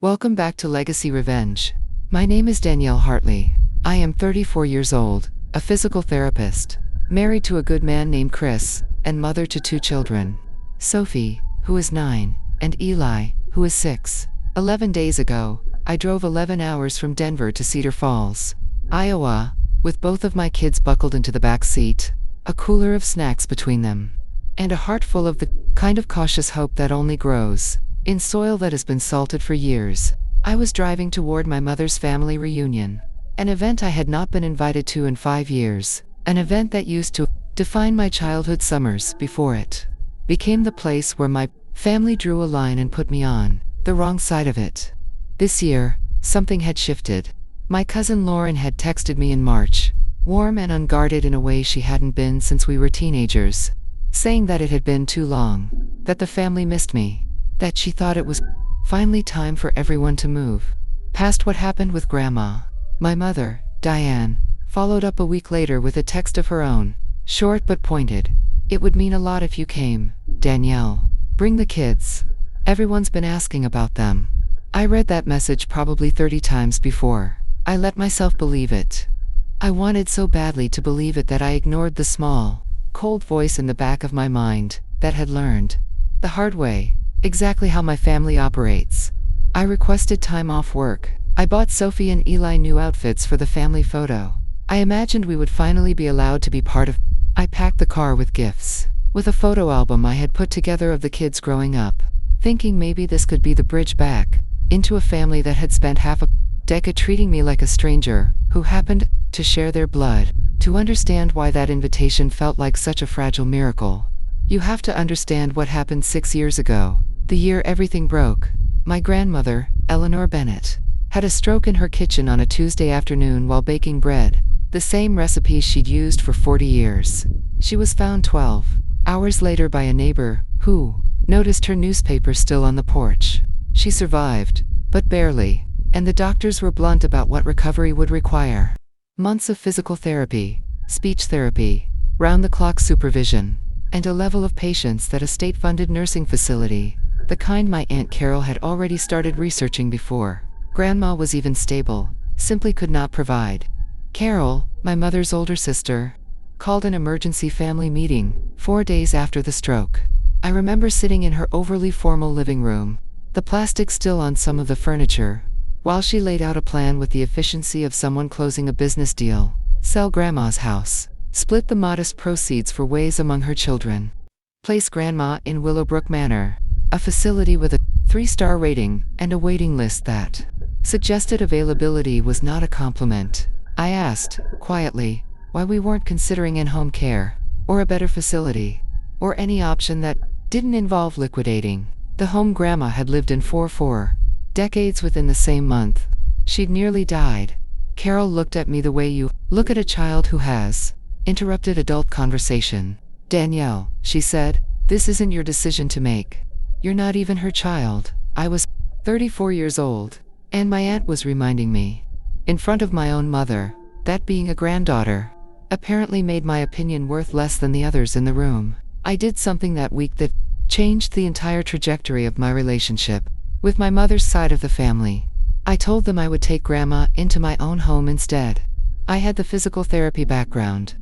Welcome back to Legacy Revenge. My name is Danielle Hartley. I am 34 years old, a physical therapist, married to a good man named Chris, and mother to 2 children. Sophie, who is 9, and Eli, who is 6. 11 days ago, I drove 11 hours from Denver to Cedar Falls, Iowa, with both of my kids buckled into the back seat, a cooler of snacks between them, and a heart full of the kind of cautious hope that only grows in soil that has been salted for years. I was driving toward my mother's family reunion, an event I had not been invited to in 5 years, an event that used to define my childhood summers before it became the place where my family drew a line and put me on the wrong side of it. This year, something had shifted. My cousin Lauren had texted me in March, warm and unguarded in a way she hadn't been since we were teenagers, saying that it had been too long, that the family missed me, that she thought it was finally time for everyone to move past what happened with Grandma. My mother, Diane, followed up a week later with a text of her own, short but pointed. "It would mean a lot if you came, Danielle. Bring the kids. Everyone's been asking about them." I read that message probably 30 times before I let myself believe it. I wanted so badly to believe it that I ignored the small, cold voice in the back of my mind that had learned the hard way exactly how my family operates. I requested time off work. I bought Sophie and Eli new outfits for the family photo. I imagined we would finally be allowed to be part of. I packed the car with gifts, with a photo album I had put together of the kids growing up, thinking maybe this could be the bridge back into a family that had spent half a decade treating me like a stranger who happened to share their blood. To understand why that invitation felt like such a fragile miracle, you have to understand what happened 6 years ago, the year everything broke. My grandmother, Eleanor Bennett, had a stroke in her kitchen on a Tuesday afternoon while baking bread, the same recipe she'd used for 40 years. She was found 12 hours later by a neighbor who noticed her newspaper still on the porch. She survived, but barely, and the doctors were blunt about what recovery would require. Months of physical therapy, speech therapy, round-the-clock supervision, and a level of patience that a state-funded nursing facility, the kind my Aunt Carol had already started researching before Grandma was even stable, simply could not provide. Carol, my mother's older sister, called an emergency family meeting 4 days after the stroke. I remember sitting in her overly formal living room, the plastic still on some of the furniture, while she laid out a plan with the efficiency of someone closing a business deal: sell Grandma's house, split the modest proceeds for ways among her children, place Grandma in Willowbrook Manor, a facility with a 3-star rating and a waiting list that suggested availability was not a compliment. I asked, quietly, why we weren't considering in-home care, or a better facility, or any option that didn't involve liquidating the home Grandma had lived in for 4 decades within the same month. She'd nearly died. Carol looked at me the way you look at a child who has interrupted adult conversation. "Danielle," she said, "this isn't your decision to make. You're not even her child." I was 34 years old, and my aunt was reminding me, in front of my own mother, that being a granddaughter apparently made my opinion worth less than the others in the room. I did something that week that changed the entire trajectory of my relationship with my mother's side of the family. I told them I would take Grandma into my own home instead. I had the physical therapy background.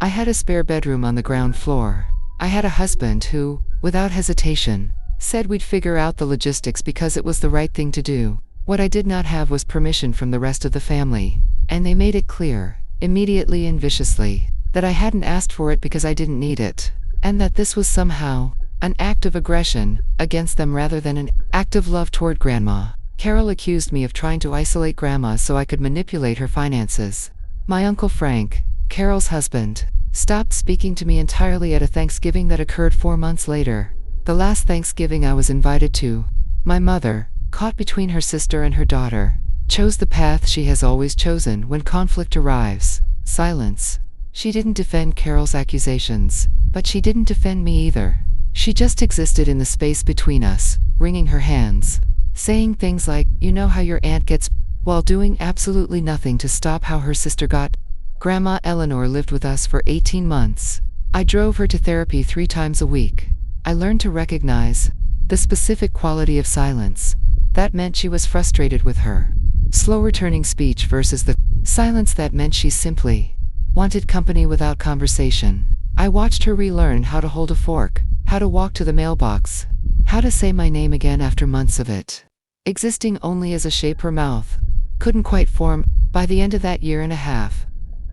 I had a spare bedroom on the ground floor. I had a husband who, without hesitation, said we'd figure out the logistics because it was the right thing to do. What I did not have was permission from the rest of the family, and they made it clear, immediately and viciously, that I hadn't asked for it because I didn't need it, and that this was somehow an act of aggression against them rather than an act of love toward Grandma. Carol accused me of trying to isolate Grandma so I could manipulate her finances. My Uncle Frank, Carol's husband, stopped speaking to me entirely at a Thanksgiving that occurred 4 months later, the last Thanksgiving I was invited to. My mother, caught between her sister and her daughter, chose the path she has always chosen when conflict arrives: silence. She didn't defend Carol's accusations, but she didn't defend me either. She just existed in the space between us, wringing her hands, saying things like, "You know how your aunt gets," while doing absolutely nothing to stop how her sister got. Grandma Eleanor lived with us for 18 months. I drove her to therapy 3 times a week. I learned to recognize the specific quality of silence that meant she was frustrated with her slow returning speech versus the silence that meant she simply wanted company without conversation. I watched her relearn how to hold a fork, how to walk to the mailbox, how to say my name again after months of it existing only as a shape her mouth couldn't quite form. By the end of that year and a half,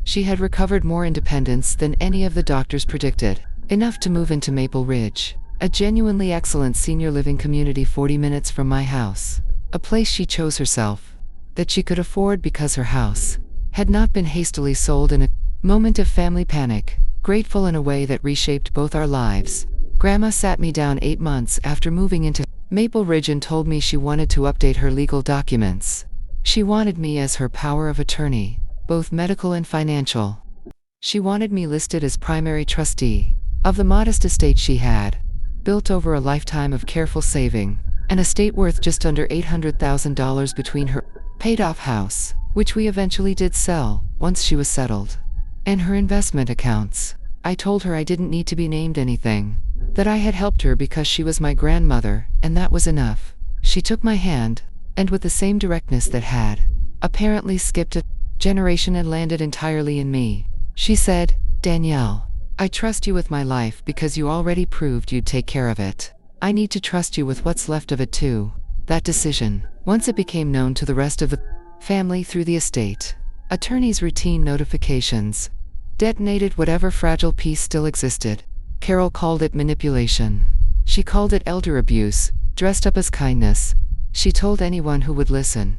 she had recovered more independence than any of the doctors predicted, enough to move into Maple Ridge, a genuinely excellent senior living community 40 minutes from my house, a place she chose herself, that she could afford because her house had not been hastily sold in a moment of family panic. Grateful in a way that reshaped both our lives, Grandma sat me down 8 months after moving into Maple Ridge and told me she wanted to update her legal documents. She wanted me as her power of attorney, both medical and financial. She wanted me listed as primary trustee of the modest estate she had built over a lifetime of careful saving, an estate worth just under $800,000 between her paid-off house, which we eventually did sell once she was settled, and her investment accounts. I told her I didn't need to be named anything, that I had helped her because she was my grandmother, and that was enough. She took my hand, and with the same directness that had apparently skipped a generation and landed entirely in me, she said, "Danielle, I trust you with my life because you already proved you'd take care of it. I need to trust you with what's left of it too." That decision, once it became known to the rest of the family through the estate attorney's routine notifications, detonated whatever fragile piece still existed. Carol called it manipulation. She called it elder abuse, dressed up as kindness. She told anyone who would listen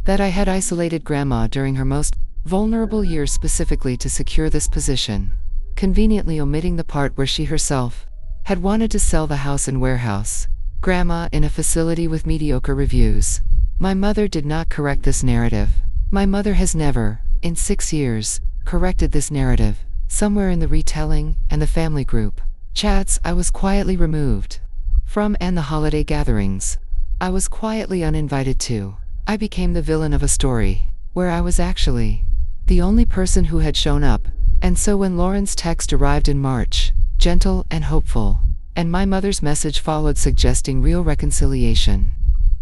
that I had isolated Grandma during her most vulnerable years specifically to secure this position, conveniently omitting the part where she herself had wanted to sell the house and warehouse Grandma in a facility with mediocre reviews. My mother did not correct this narrative. My mother has never, in 6 years, corrected this narrative. Somewhere in the retelling and the family group chats I was quietly removed from, and the holiday gatherings I was quietly uninvited to, I became the villain of a story where I was actually the only person who had shown up. And so when Lauren's text arrived in March, gentle and hopeful, and my mother's message followed suggesting real reconciliation,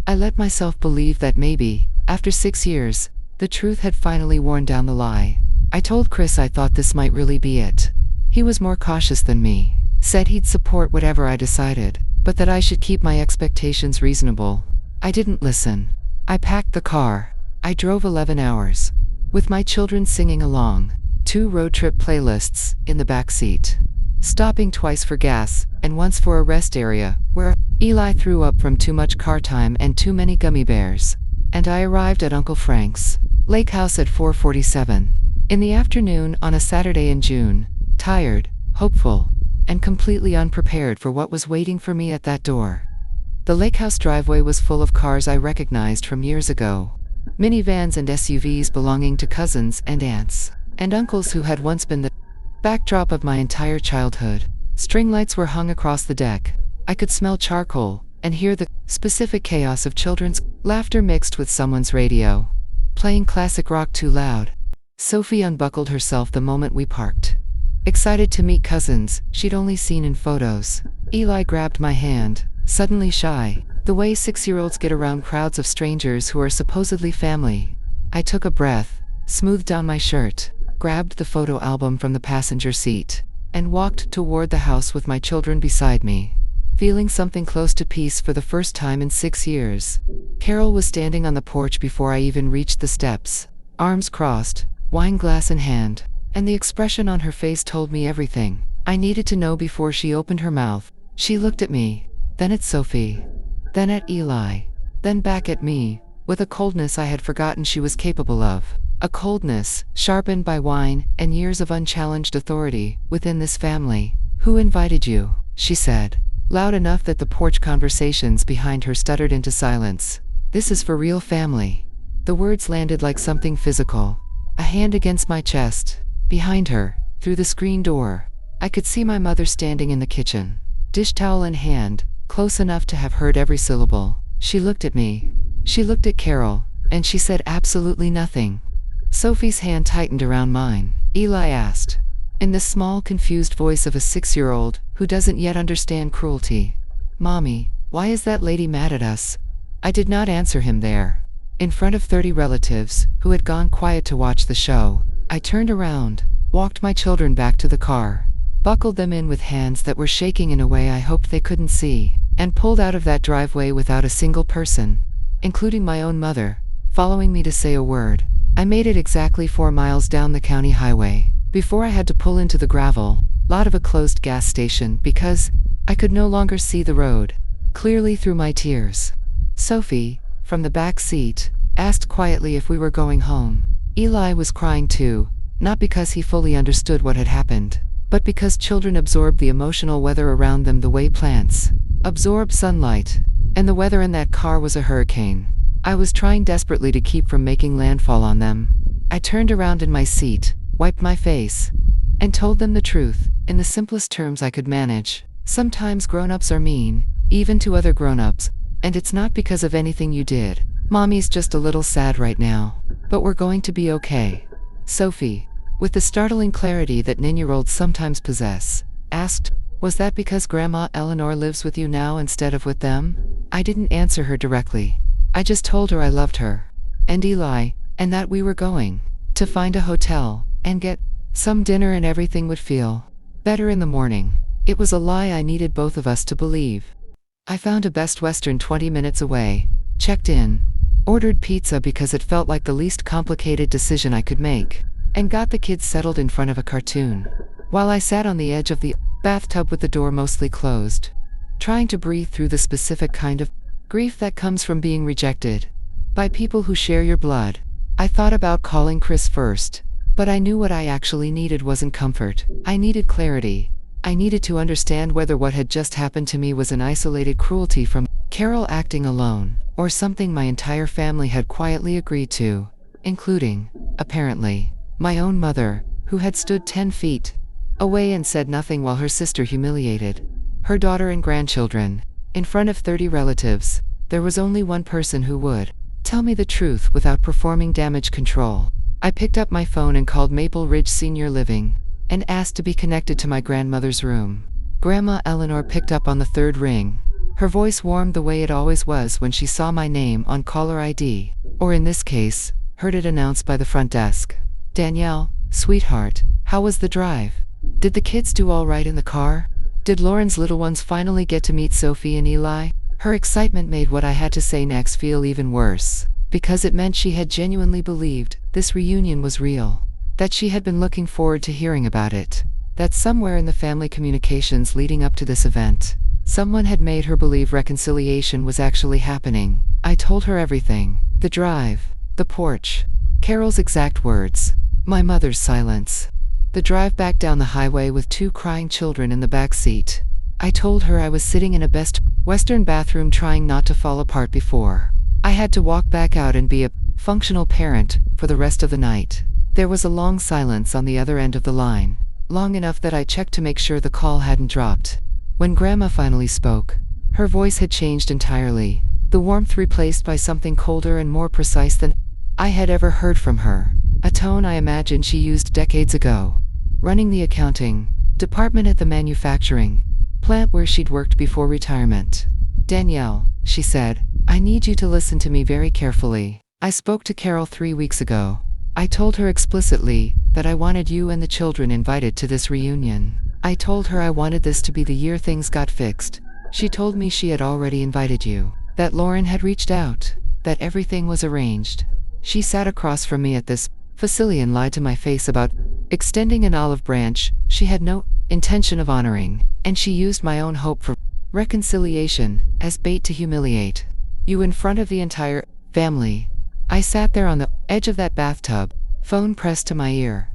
I let myself believe that maybe, after 6 years, the truth had finally worn down the lie. I told Chris I thought this might really be it. He was more cautious than me, said he'd support whatever I decided, but that I should keep my expectations reasonable. I didn't listen. I packed the car. I drove 11 hours, with my children singing along, 2 road trip playlists in the back seat, stopping twice for gas and once for a rest area where Eli threw up from too much car time and too many gummy bears. And I arrived at Uncle Frank's lake house at 4:47 in the afternoon on a Saturday in June, tired, hopeful, and completely unprepared for what was waiting for me at that door. The lake house driveway was full of cars I recognized from years ago, minivans and SUVs belonging to cousins and aunts and uncles who had once been the backdrop of my entire childhood. String lights were hung across the deck. I could smell charcoal and hear the specific chaos of children's laughter mixed with someone's radio playing classic rock too loud. Sophie unbuckled herself the moment we parked, excited to meet cousins she'd only seen in photos. Eli grabbed my hand, suddenly shy, the way 6-year-olds get around crowds of strangers who are supposedly family. I took a breath, smoothed down my shirt, grabbed the photo album from the passenger seat, and walked toward the house with my children beside me, feeling something close to peace for the first time in 6 years. Carol was standing on the porch before I even reached the steps, arms crossed, wine glass in hand, and the expression on her face told me everything I needed to know before she opened her mouth. She looked at me, then at Sophie, then at Eli, then back at me, with a coldness I had forgotten she was capable of. A coldness sharpened by wine and years of unchallenged authority within this family. "Who invited you?" she said, loud enough that the porch conversations behind her stuttered into silence. "This is for real family." The words landed like something physical, a hand against my chest. Behind her, through the screen door, I could see my mother standing in the kitchen, dish towel in hand, close enough to have heard every syllable. She looked at me. She looked at Carol, and she said absolutely nothing. Sophie's hand tightened around mine. Eli asked, in the small, confused voice of a 6-year-old who doesn't yet understand cruelty, "Mommy, why is that lady mad at us?" I did not answer him there. In front of 30 relatives, who had gone quiet to watch the show, I turned around, walked my children back to the car, buckled them in with hands that were shaking in a way I hoped they couldn't see, and pulled out of that driveway without a single person, including my own mother, following me to say a word. I made it exactly 4 miles down the county highway, before I had to pull into the gravel lot of a closed gas station because I could no longer see the road clearly through my tears. Sophie, from the back seat, asked quietly if we were going home. Eli was crying too, not because he fully understood what had happened, but because children absorb the emotional weather around them the way plants absorb sunlight, and the weather in that car was a hurricane. I was trying desperately to keep from making landfall on them. I turned around in my seat, wiped my face, and told them the truth, in the simplest terms I could manage. Sometimes grown-ups are mean, even to other grown-ups, and it's not because of anything you did. Mommy's just a little sad right now, but we're going to be okay. Sophie, with the startling clarity that 9-year-olds sometimes possess, asked, "Was that because Grandma Eleanor lives with you now instead of with them?" I didn't answer her directly. I just told her I loved her, and Eli, and that we were going to find a hotel and get some dinner and everything would feel better in the morning. It was a lie I needed both of us to believe. I found a Best Western 20 minutes away, checked in, ordered pizza because it felt like the least complicated decision I could make, and got the kids settled in front of a cartoon, while I sat on the edge of the bathtub with the door mostly closed, trying to breathe through the specific kind of grief that comes from being rejected by people who share your blood. I thought about calling Chris first, but I knew what I actually needed wasn't comfort. I needed clarity. I needed to understand whether what had just happened to me was an isolated cruelty from Carol acting alone, or something my entire family had quietly agreed to, including, apparently, my own mother, who had stood 10 feet away and said nothing while her sister humiliated her daughter and grandchildren. In front of 30 relatives, there was only one person who would tell me the truth without performing damage control. I picked up my phone and called Maple Ridge Senior Living, and asked to be connected to my grandmother's room. Grandma Eleanor picked up on the 3rd ring. Her voice warmed the way it always was when she saw my name on caller ID, or in this case, heard it announced by the front desk. "Danielle, sweetheart, how was the drive? Did the kids do all right in the car? Did Lauren's little ones finally get to meet Sophie and Eli?" Her excitement made what I had to say next feel even worse, because it meant she had genuinely believed this reunion was real, that she had been looking forward to hearing about it, that somewhere in the family communications leading up to this event, someone had made her believe reconciliation was actually happening. I told her everything: the drive, the porch, Carol's exact words, my mother's silence, the drive back down the highway with 2 crying children in the back seat. I told her I was sitting in a Best Western bathroom trying not to fall apart before I had to walk back out and be a functional parent for the rest of the night. There was a long silence on the other end of the line, long enough that I checked to make sure the call hadn't dropped. When Grandma finally spoke, her voice had changed entirely, the warmth replaced by something colder and more precise than I had ever heard from her, a tone I imagined she used decades ago, running the accounting department at the manufacturing plant where she'd worked before retirement. "Danielle," she said, "I need you to listen to me very carefully. I spoke to Carol 3 weeks ago. I told her explicitly that I wanted you and the children invited to this reunion. I told her I wanted this to be the year things got fixed. She told me she had already invited you, that Lauren had reached out, that everything was arranged." She sat across from me at this facility and lied to my face about extending an olive branch she had no intention of honoring, and she used my own hope for reconciliation as bait to humiliate you in front of the entire family. I sat there on the edge of that bathtub, phone pressed to my ear,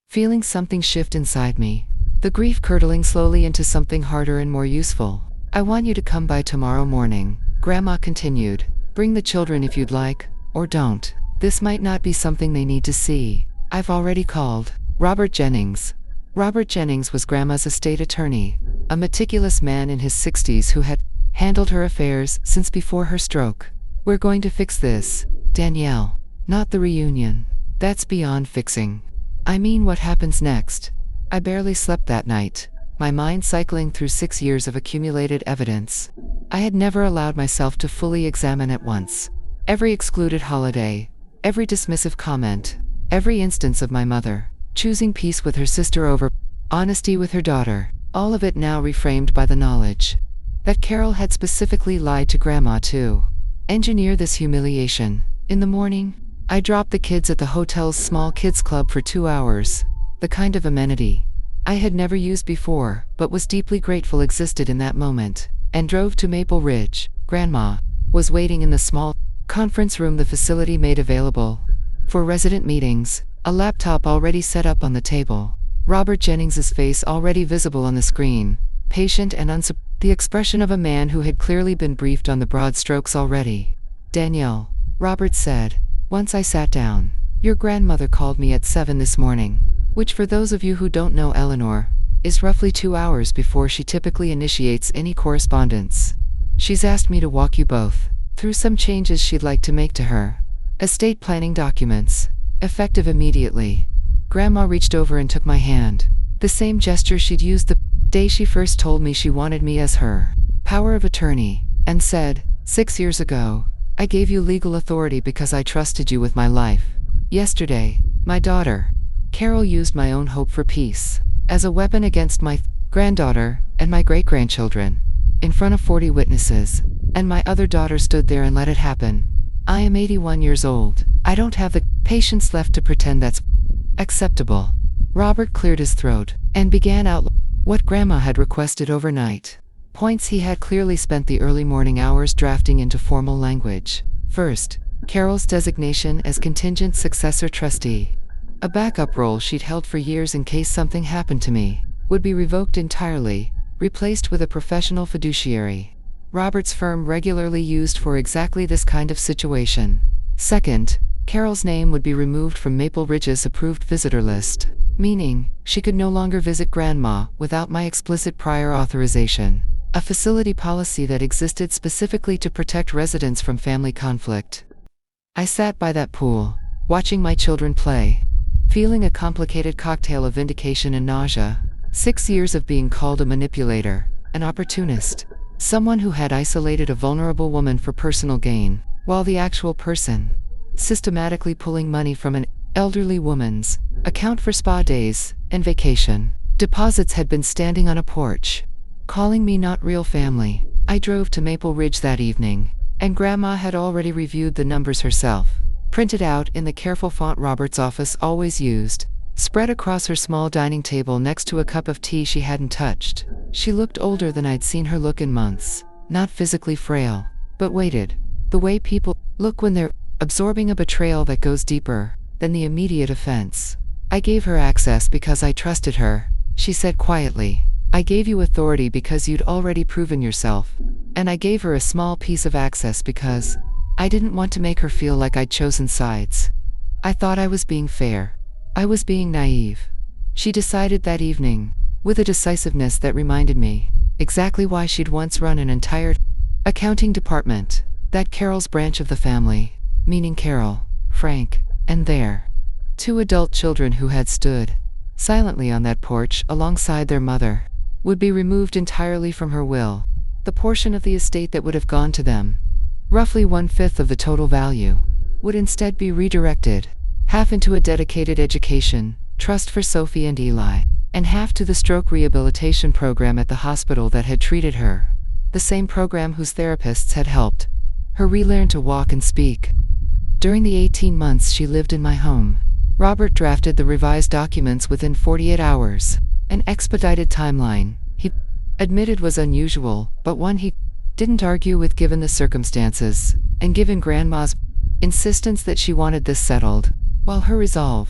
feeling something shift inside me, the grief curdling slowly into something harder and more useful. "I want you to come by tomorrow morning," Grandma continued. "Bring the children if you'd like, or don't. This might not be something they need to see. I've already called Robert Jennings." Robert Jennings was Grandma's estate attorney, a meticulous man in his 60s who had handled her affairs since before her stroke. "We're going to fix this, Danielle. Not the reunion. That's beyond fixing. I mean what happens next." I barely slept that night. my mind cycling through 6 years of accumulated evidence. I had never allowed myself to fully examine at once. Every excluded holiday, every dismissive comment, every instance of my mother choosing peace with her sister over honesty with her daughter, all of it now reframed by the knowledge that Carol had specifically lied to Grandma to engineer this humiliation. In the morning, I dropped the kids at the hotel's small kids club for 2 hours, the kind of amenity I had never used before, but was deeply grateful existed in that moment, and drove to Maple Ridge. Grandma was waiting in the small conference room the facility made available for resident meetings, a laptop already set up on the table, Robert Jennings's face already visible on the screen, patient and the expression of a man who had clearly been briefed on the broad strokes already. "Danielle," Robert said, once I sat down, "your grandmother called me at 7 this morning," which for those of you who don't know Eleanor, is roughly 2 hours before she typically initiates any correspondence. "She's asked me to walk you both through some changes she'd like to make to her estate planning documents, effective immediately." Grandma reached over and took my hand, the same gesture she'd used the day she first told me she wanted me as her power of attorney, and said, "6 years ago, I gave you legal authority because I trusted you with my life. Yesterday, my daughter, Carol, used my own hope for peace as a weapon against my granddaughter and my great-grandchildren, in front of 40 witnesses, and my other daughter stood there and let it happen. I am 81 years old. I don't have the patience left to pretend that's acceptable." Robert cleared his throat and began out what Grandma had requested overnight, points he had clearly spent the early morning hours drafting into formal language. First, Carol's designation as contingent successor trustee, a backup role she'd held for years in case something happened to me, would be revoked entirely, replaced with a professional fiduciary Robert's firm regularly used for exactly this kind of situation. Second, Carol's name would be removed from Maple Ridge's approved visitor list, meaning she could no longer visit Grandma without my explicit prior authorization, a facility policy that existed specifically to protect residents from family conflict. I sat by that pool, watching my children play, feeling a complicated cocktail of vindication and nausea. 6 years of being called a manipulator, an opportunist, someone who had isolated a vulnerable woman for personal gain, while the actual person, systematically pulling money from an elderly woman's account for spa days and vacation deposits, had been standing on a porch, calling me not real family. I drove to Maple Ridge that evening, and Grandma had already reviewed the numbers herself, printed out in the careful font Robert's office always used, spread across her small dining table next to a cup of tea she hadn't touched. She looked older than I'd seen her look in months, not physically frail, but weighted, the way people look when they're absorbing a betrayal that goes deeper than the immediate offense. "I gave her access because I trusted her," she said quietly. "I gave you authority because you'd already proven yourself, and I gave her a small piece of access because I didn't want to make her feel like I'd chosen sides. I thought I was being fair. I was being naive." She decided that evening, with a decisiveness that reminded me exactly why she'd once run an entire accounting department, that Carol's branch of the family, meaning Carol, Frank, and their 2 adult children who had stood silently on that porch alongside their mother, would be removed entirely from her will. The portion of the estate that would have gone to them, roughly 1/5 of the total value, would instead be redirected, half into a dedicated education trust for Sophie and Eli, and half to the stroke rehabilitation program at the hospital that had treated her, the same program whose therapists had helped her relearn to walk and speak. During the 18 months she lived in my home, Robert drafted the revised documents within 48 hours, an expedited timeline he admitted was unusual, but one he didn't argue with given the circumstances, and given Grandma's insistence that she wanted this settled, while her resolve,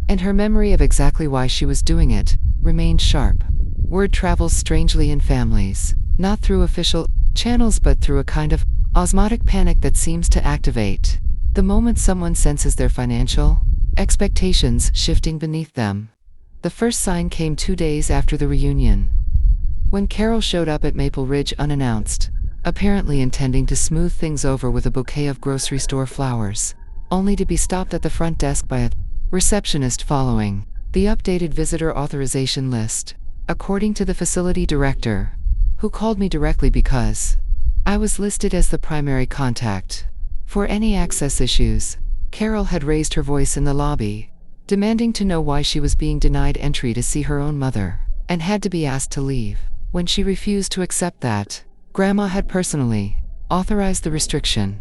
and her memory of exactly why she was doing it, remained sharp. Word travels strangely in families, not through official channels but through a kind of osmotic panic that seems to activate the moment someone senses their financial expectations shifting beneath them. The first sign came 2 days after the reunion, when Carol showed up at Maple Ridge unannounced, apparently intending to smooth things over with a bouquet of grocery store flowers, only to be stopped at the front desk by a receptionist following the updated visitor authorization list, according to the facility director, who called me directly because I was listed as the primary contact for any access issues. Carol had raised her voice in the lobby, demanding to know why she was being denied entry to see her own mother, and had to be asked to leave. When she refused to accept that, Grandma had personally authorized the restriction.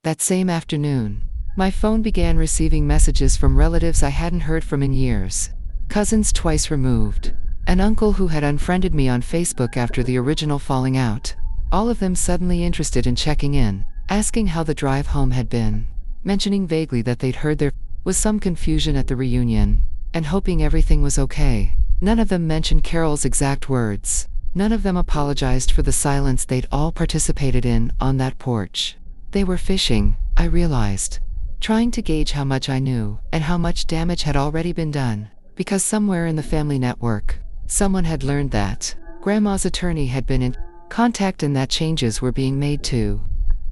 That same afternoon, my phone began receiving messages from relatives I hadn't heard from in years, cousins twice removed, an uncle who had unfriended me on Facebook after the original falling out, all of them suddenly interested in checking in, asking how the drive home had been, mentioning vaguely that they'd heard there was some confusion at the reunion, and hoping everything was okay. None of them mentioned Carol's exact words. None of them apologized for the silence they'd all participated in on that porch. They were fishing, I realized, trying to gauge how much I knew and how much damage had already been done, because somewhere in the family network, someone had learned that Grandma's attorney had been in contact and that changes were being made to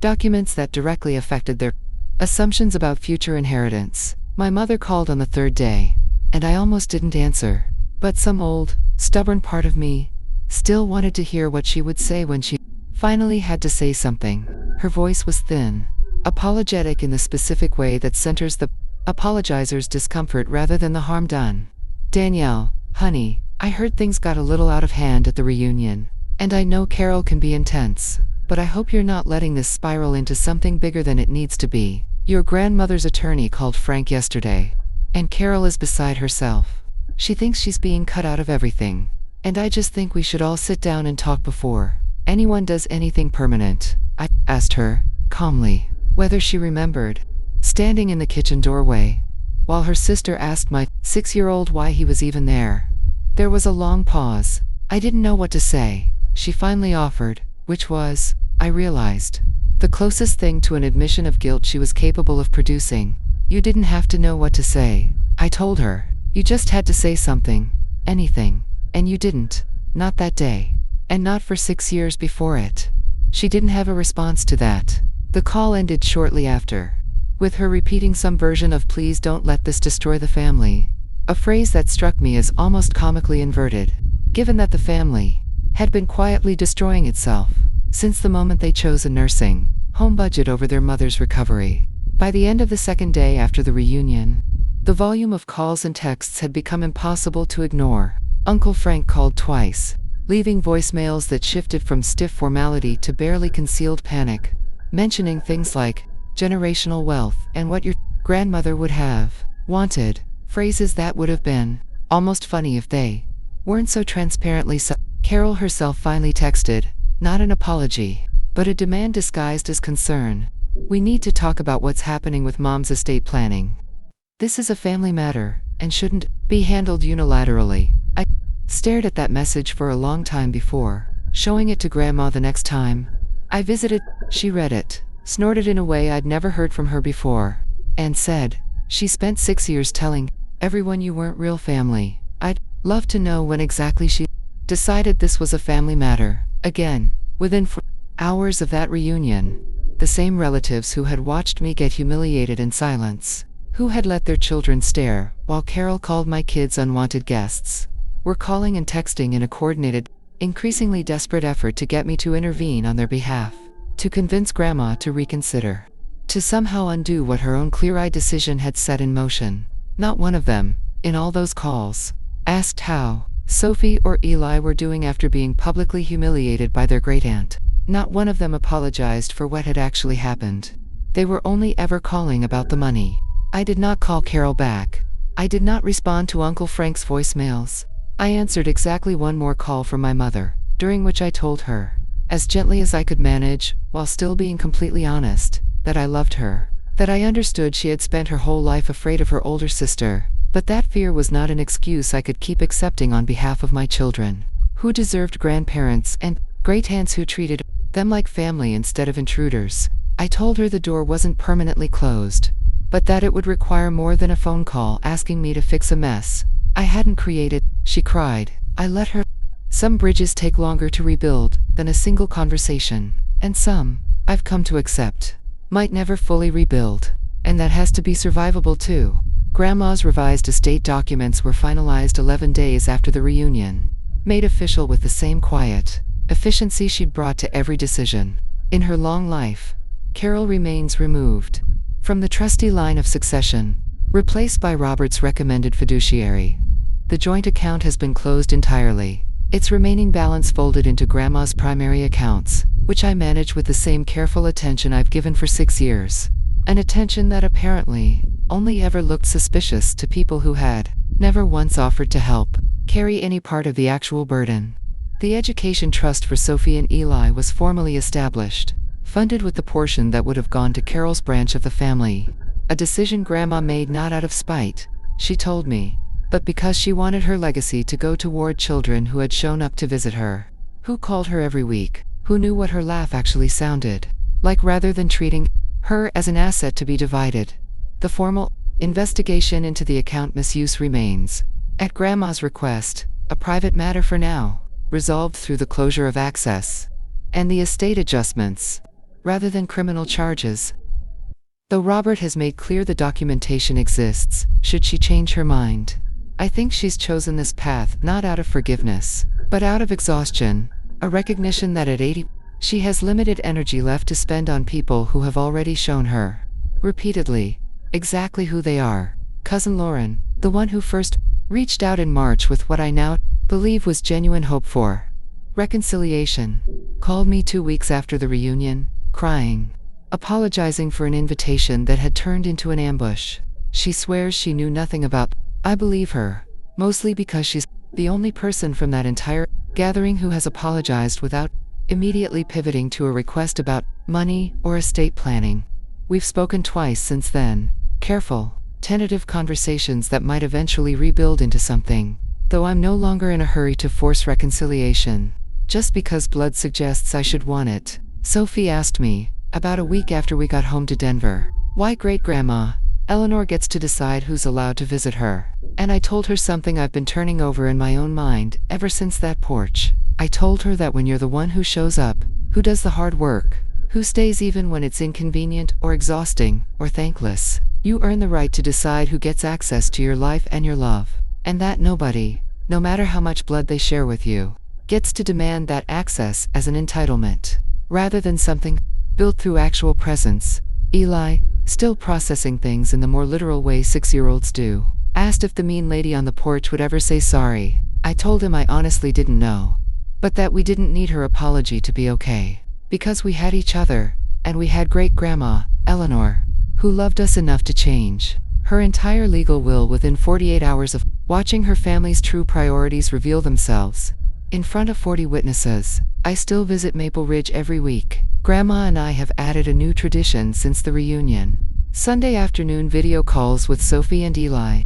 documents that directly affected their assumptions about future inheritance. My mother called on the third day, and I almost didn't answer, but some old, stubborn part of me still wanted to hear what she would say when she finally had to say something. Her voice was thin, apologetic in the specific way that centers the apologizer's discomfort rather than the harm done. "Danielle, honey, I heard things got a little out of hand at the reunion, and I know Carol can be intense, but I hope you're not letting this spiral into something bigger than it needs to be. Your grandmother's attorney called Frank yesterday, and Carol is beside herself. She thinks she's being cut out of everything, and I just think we should all sit down and talk before anyone does anything permanent." I asked her, calmly, whether she remembered standing in the kitchen doorway, while her sister asked my 6-year-old why he was even there. There was a long pause. I didn't know what to say. She finally offered, which was, I realized, the closest thing to an admission of guilt she was capable of producing. "You didn't have to know what to say," I told her. "You just had to say something, anything, and you didn't, not that day, and not for 6 years before it." She didn't have a response to that. The call ended shortly after, with her repeating some version of "please don't let this destroy the family," a phrase that struck me as almost comically inverted, given that the family had been quietly destroying itself since the moment they chose a nursing home budget over their mother's recovery. By the end of the second day after the reunion, the volume of calls and texts had become impossible to ignore. Uncle Frank called twice, leaving voicemails that shifted from stiff formality to barely concealed panic, mentioning things like generational wealth and what your grandmother would have wanted, phrases that would have been almost funny if they weren't so transparently Carol herself finally texted, not an apology, but a demand disguised as concern. "We need to talk about what's happening with Mom's estate planning. This is a family matter, and shouldn't be handled unilaterally." I stared at that message for a long time before showing it to Grandma the next time I visited. She read it, snorted in a way I'd never heard from her before, and said, "She spent 6 years telling everyone you weren't real family. I'd love to know when exactly she decided this was a family matter." Again, within 4 hours of that reunion, the same relatives who had watched me get humiliated in silence, who had let their children stare while Carol called my kids unwanted guests, were calling and texting in a coordinated, increasingly desperate effort to get me to intervene on their behalf, to convince Grandma to reconsider, to somehow undo what her own clear-eyed decision had set in motion. Not one of them, in all those calls, asked how Sophie or Eli were doing after being publicly humiliated by their great-aunt. Not one of them apologized for what had actually happened. They were only ever calling about the money. I did not call Carol back. I did not respond to Uncle Frank's voicemails. I answered exactly one more call from my mother, during which I told her, as gently as I could manage, while still being completely honest, that I loved her, that I understood she had spent her whole life afraid of her older sister, but that fear was not an excuse I could keep accepting on behalf of my children, who deserved grandparents and great-aunts who treated them like family instead of intruders. I told her the door wasn't permanently closed, but that it would require more than a phone call asking me to fix a mess I hadn't created. She cried. I let her. Some bridges take longer to rebuild than a single conversation, and some, I've come to accept, might never fully rebuild, and that has to be survivable too. Grandma's revised estate documents were finalized 11 days after the reunion. made official with the same quiet efficiency she'd brought to every decision. In her long life, Carol remains removed from the trustee line of succession, replaced by Robert's recommended fiduciary. The joint account has been closed entirely, its remaining balance folded into Grandma's primary accounts, which I manage with the same careful attention I've given for 6 years. An attention that apparently only ever looked suspicious to people who had never once offered to help carry any part of the actual burden. The education trust for Sophie and Eli was formally established, funded with the portion that would have gone to Carol's branch of the family. A decision Grandma made not out of spite, she told me, but because she wanted her legacy to go toward children who had shown up to visit her, who called her every week, who knew what her laugh actually sounded like, rather than treating her as an asset to be divided. The formal investigation into the account misuse remains, at Grandma's request, a private matter for now, resolved through the closure of access and the estate adjustments, rather than criminal charges. Though Robert has made clear the documentation exists, should she change her mind. I think she's chosen this path not out of forgiveness, but out of exhaustion, a recognition that at 80, she has limited energy left to spend on people who have already shown her, repeatedly, exactly who they are. Cousin Lauren, the one who first reached out in March with what I now believe was genuine hope for reconciliation, called me 2 weeks after the reunion, crying, apologizing for an invitation that had turned into an ambush. She swears she knew nothing about. I believe her, mostly because she's the only person from that entire gathering who has apologized without immediately pivoting to a request about money or estate planning. We've spoken twice since then, careful, tentative conversations that might eventually rebuild into something, though I'm no longer in a hurry to force reconciliation, just because blood suggests I should want it. Sophie asked me, about a week after we got home to Denver, why Great-Grandma Eleanor gets to decide who's allowed to visit her. And I told her something I've been turning over in my own mind ever since that porch. I told her that when you're the one who shows up, who does the hard work, who stays even when it's inconvenient or exhausting or thankless, you earn the right to decide who gets access to your life and your love. And that nobody, no matter how much blood they share with you, gets to demand that access as an entitlement, rather than something built through actual presence. Eli, still processing things in the more literal way 6-year-olds do, asked if the mean lady on the porch would ever say sorry. I told him I honestly didn't know, but that we didn't need her apology to be okay, because we had each other, and we had Great-Grandma Eleanor, who loved us enough to change her entire legal will within 48 hours of watching her family's true priorities reveal themselves. In front of 40 witnesses, I still visit Maple Ridge every week. Grandma and I have added a new tradition since the reunion: Sunday afternoon video calls with Sophie and Eli,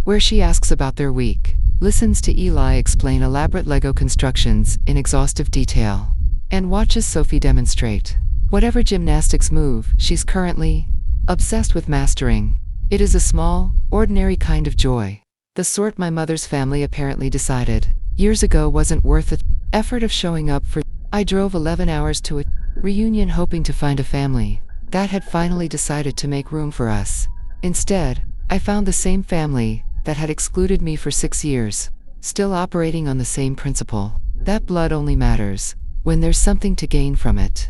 where she asks about their week, listens to Eli explain elaborate Lego constructions in exhaustive detail, and watches Sophie demonstrate whatever gymnastics move she's currently obsessed with mastering. It is a small, ordinary kind of joy, the sort my mother's family apparently decided years ago wasn't worth the effort of showing up for. I drove 11 hours to a reunion hoping to find a family that had finally decided to make room for us. Instead, I found the same family that had excluded me for 6 years, still operating on the same principle, that blood only matters when there's something to gain from it.